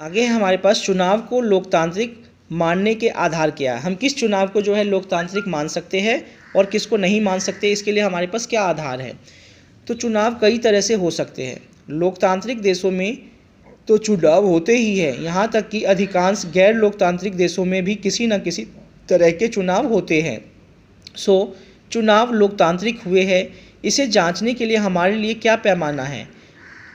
आगे हमारे पास चुनाव को लोकतांत्रिक मानने के आधार क्या है। हम किस चुनाव को जो है लोकतांत्रिक मान सकते हैं और किसको नहीं मान सकते, इसके लिए हमारे पास क्या आधार है। तो चुनाव कई तरह से हो सकते हैं। लोकतांत्रिक देशों में तो चुनाव होते ही हैं, यहाँ तक कि अधिकांश गैर लोकतांत्रिक देशों में भी किसी न किसी तरह के चुनाव होते हैं। चुनाव लोकतांत्रिक हुए हैं, इसे जांचने के लिए हमारे लिए क्या पैमाना है।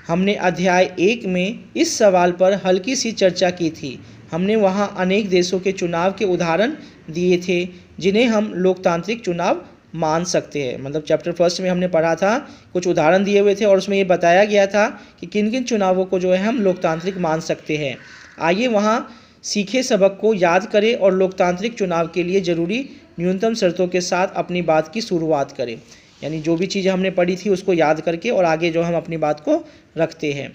हमने अध्याय 1 में इस सवाल पर हल्की सी चर्चा की थी। हमने वहाँ अनेक देशों के चुनाव के उदाहरण दिए थे जिन्हें हम लोकतांत्रिक चुनाव मान सकते हैं। मतलब चैप्टर 1 में हमने पढ़ा था, कुछ उदाहरण दिए हुए थे और उसमें ये बताया गया था कि किन किन चुनावों को जो है हम लोकतांत्रिक मान सकते हैं। आइए वहाँ सीखे सबक को याद करें और लोकतांत्रिक चुनाव के लिए ज़रूरी न्यूनतम शर्तों के साथ अपनी बात की शुरुआत करें। यानी जो भी चीज़ें हमने पढ़ी थी उसको याद करके और आगे जो हम अपनी बात को रखते हैं।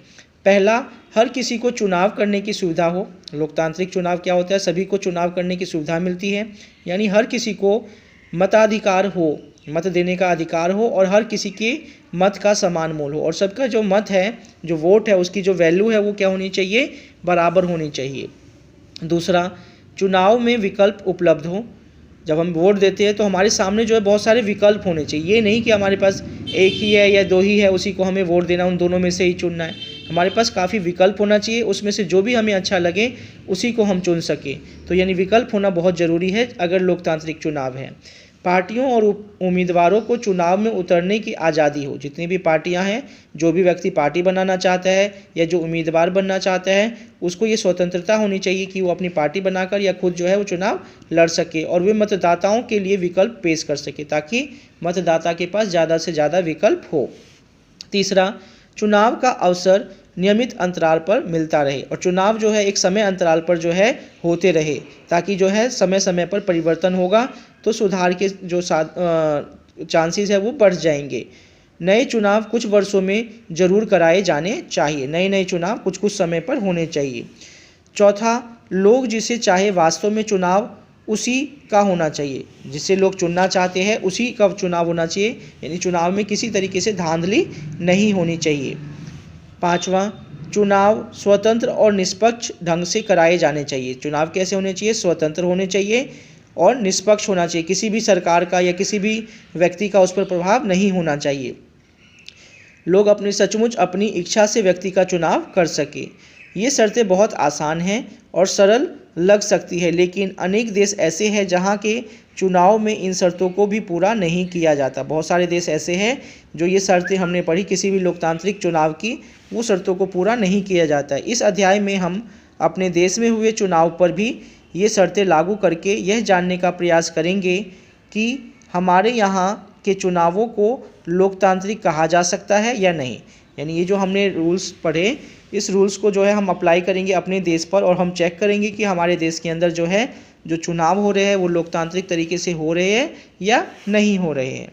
पहला, हर किसी को चुनाव करने की सुविधा हो। लोकतांत्रिक चुनाव क्या होता है, सभी को चुनाव करने की सुविधा मिलती है, यानी हर किसी को मताधिकार हो, मत देने का अधिकार हो और हर किसी के मत का समान मोल हो और सबका जो मत है, जो वोट है, उसकी जो वैल्यू है वो क्या होनी चाहिए, बराबर होनी चाहिए। दूसरा, चुनाव में विकल्प उपलब्ध हो। जब हम वोट देते हैं तो हमारे सामने जो है बहुत सारे विकल्प होने चाहिए। ये नहीं कि हमारे पास एक ही है या दो ही है, उसी को हमें वोट देना, उन दोनों में से ही चुनना है। हमारे पास काफ़ी विकल्प होना चाहिए, उसमें से जो भी हमें अच्छा लगे उसी को हम चुन सकें। तो यानी विकल्प होना बहुत ज़रूरी है अगर लोकतांत्रिक चुनाव है। पार्टियों और उम्मीदवारों को चुनाव में उतरने की आज़ादी हो। जितनी भी पार्टियां हैं, जो भी व्यक्ति पार्टी बनाना चाहता है या जो उम्मीदवार बनना चाहता है, उसको ये स्वतंत्रता होनी चाहिए कि वो अपनी पार्टी बनाकर या खुद जो है वो चुनाव लड़ सके और वे मतदाताओं के लिए विकल्प पेश कर सके ताकि मतदाता के पास ज़्यादा से ज़्यादा विकल्प हो। तीसरा, चुनाव का अवसर नियमित अंतराल पर मिलता रहे और चुनाव जो है एक समय अंतराल पर जो है होते रहे ताकि जो है समय समय पर परिवर्तन होगा तो सुधार के जो चांसेस है वो बढ़ जाएंगे। नए चुनाव कुछ वर्षों में ज़रूर कराए जाने चाहिए। नए चुनाव कुछ समय पर होने चाहिए। चौथा, लोग जिसे चाहे वास्तव में चुनाव उसी का होना चाहिए। जिसे लोग चुनना चाहते हैं उसी का चुनाव होना चाहिए, यानी चुनाव में किसी तरीके से धांधली नहीं होनी चाहिए। पांचवा, चुनाव स्वतंत्र और निष्पक्ष ढंग से कराए जाने चाहिए। चुनाव कैसे होने चाहिए, स्वतंत्र होने चाहिए और निष्पक्ष होना चाहिए। किसी भी सरकार का या किसी भी व्यक्ति का उस पर प्रभाव नहीं होना चाहिए। लोग अपनी सचमुच अपनी इच्छा से व्यक्ति का चुनाव कर सके। ये शर्तें बहुत आसान हैं और सरल लग सकती है, लेकिन अनेक देश ऐसे हैं जहाँ के चुनाव में इन शर्तों को भी पूरा नहीं किया जाता। बहुत सारे देश ऐसे हैं जो ये शर्तें हमने पढ़ी किसी भी लोकतांत्रिक चुनाव की, वो शर्तों को पूरा नहीं किया जाता है। इस अध्याय में हम अपने देश में हुए चुनाव पर भी ये शर्तें लागू करके यह जानने का प्रयास करेंगे कि हमारे यहाँ के चुनावों को लोकतांत्रिक कहा जा सकता है या नहीं। यानी ये जो हमने रूल्स पढ़े, इस रूल्स को जो है हम अप्लाई करेंगे अपने देश पर और हम चेक करेंगे कि हमारे देश के अंदर जो है जो चुनाव हो रहे हैं वो लोकतांत्रिक तरीके से हो रहे हैं या नहीं हो रहे हैं।